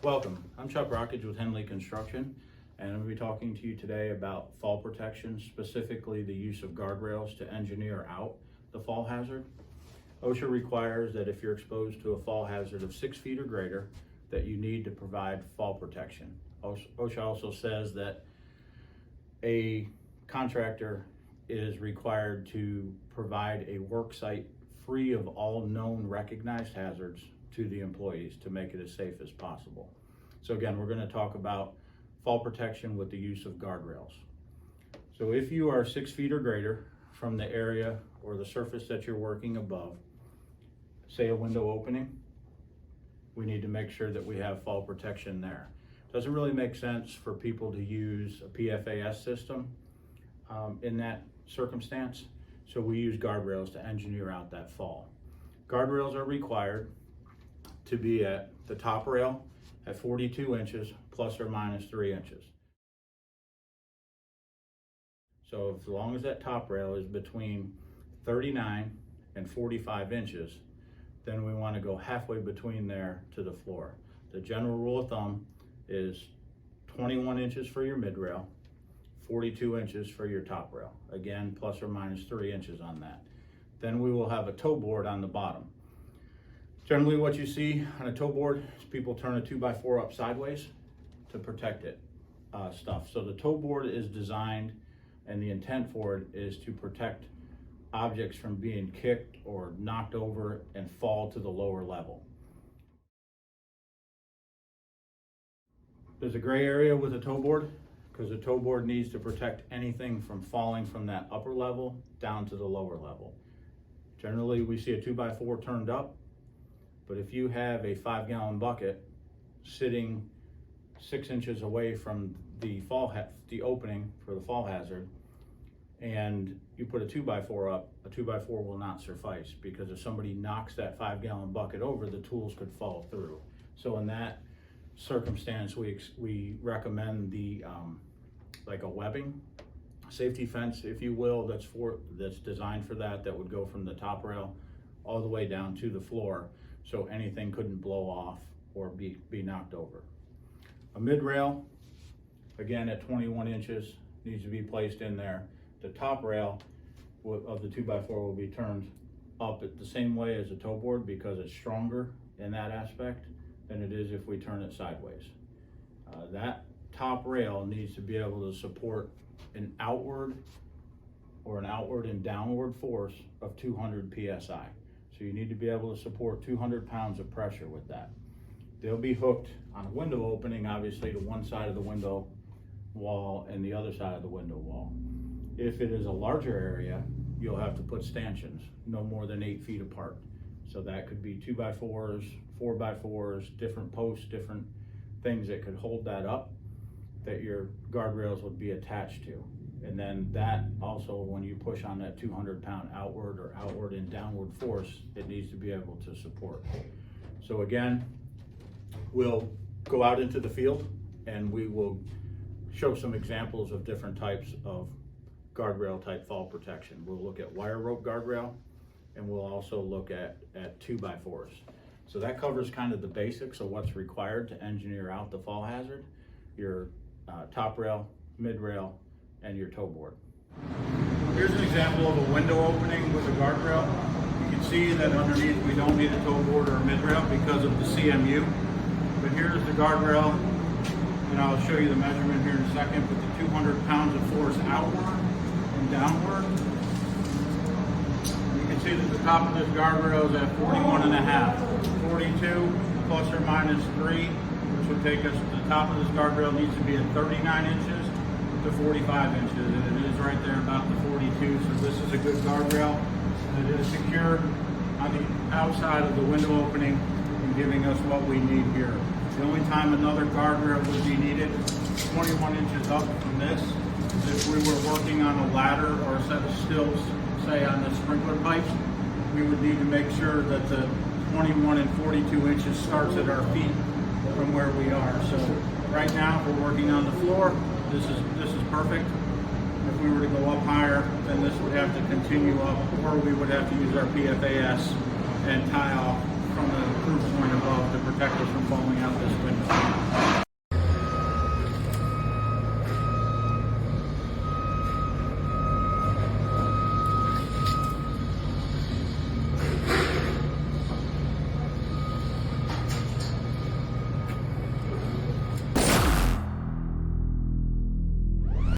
Welcome, I'm Chuck Rockage with Henley Construction, and I'm going to be talking to you today about fall protection, specifically the use of guardrails to engineer out the fall hazard. OSHA requires that if you're exposed to a fall hazard of 6 feet or greater, that you need to provide fall protection. OSHA also says that a contractor is required to provide a work site free of all known recognized hazards to the employees to make it as safe as possible. So again, we're going to talk about fall protection with the use of guardrails. So if you are 6 feet or greater from the area or the surface that you're working above, say a window opening, we need to make sure that we have fall protection there. Doesn't really make sense for people to use a PFAS system in that circumstance, so we use guardrails to engineer out that fall. Guardrails are required to be at the top rail at 42 inches plus or minus 3 inches. So as long as that top rail is between 39 and 45 inches, then we want to go halfway between there to the floor. The general rule of thumb is 21 inches for your mid rail, 42 inches for your top rail. Again, plus or minus 3 inches on that. Then we will have a toe board on the bottom. Generally what you see on a toe board is people turn a 2x4 up sideways to protect it stuff. So the toe board is designed, and the intent for it is to protect objects from being kicked or knocked over and fall to the lower level. There's a gray area with a toe board because the toe board needs to protect anything from falling from that upper level down to the lower level. Generally we see a 2x4 turned up, but if you have a 5-gallon bucket sitting 6 inches away from the opening for the fall hazard, and you put a 2x4 up, a 2x4 will not suffice, because if somebody knocks that 5-gallon bucket over, the tools could fall through. So in that circumstance, we recommend the like a webbing safety fence, if you will, that's designed for that would go from the top rail all the way down to the floor, so anything couldn't blow off or be knocked over. A mid rail, again at 21 inches, needs to be placed in there. The top rail of the 2x4 will be turned up the same way as a toe board, because it's stronger in that aspect than it is if we turn it sideways. That top rail needs to be able to support an outward and downward force of 200 psi. So you need to be able to support 200 pounds of pressure with that. They'll be hooked on a window opening, obviously, to one side of the window wall and the other side of the window wall. If it is a larger area, you'll have to put stanchions no more than 8 feet apart. So that could be 2x4s, 4x4s, different posts, different things that could hold that up, that your guardrails would be attached to. And then that also, when you push on that 200-pound outward and downward force, it needs to be able to support. So again, we'll go out into the field and we will show some examples of different types of guardrail type fall protection. We'll look at wire rope guardrail, and we'll also look at 2x4s. So that covers kind of the basics of what's required to engineer out the fall hazard: your top rail, mid rail, and your toe board. Here's an example of a window opening with a guardrail. You can see that underneath we don't need a toe board or a mid rail because of the CMU. But here's the guardrail, and I'll show you the measurement here in a second, with the 200 pounds of force outward and downward. You can see that the top of this guardrail is at 41.5. 42 plus or minus 3, which would take us to the top of this guardrail, needs to be at 39 inches to 45 inches, and it is right there about the 42, so this is a good guardrail. And it is secure on the outside of the window opening and giving us what we need here. The only time another guardrail would be needed, 21 inches up from this, is if we were working on a ladder or a set of stilts, say on the sprinkler pipes. We would need to make sure that the 21 and 42 inches starts at our feet from where we are. So right now, if we're working on the floor, this is perfect. If we were to go up higher, then this would have to continue up, or we would have to use our PFAS and tie off from the proof point above to protect us from falling out this window.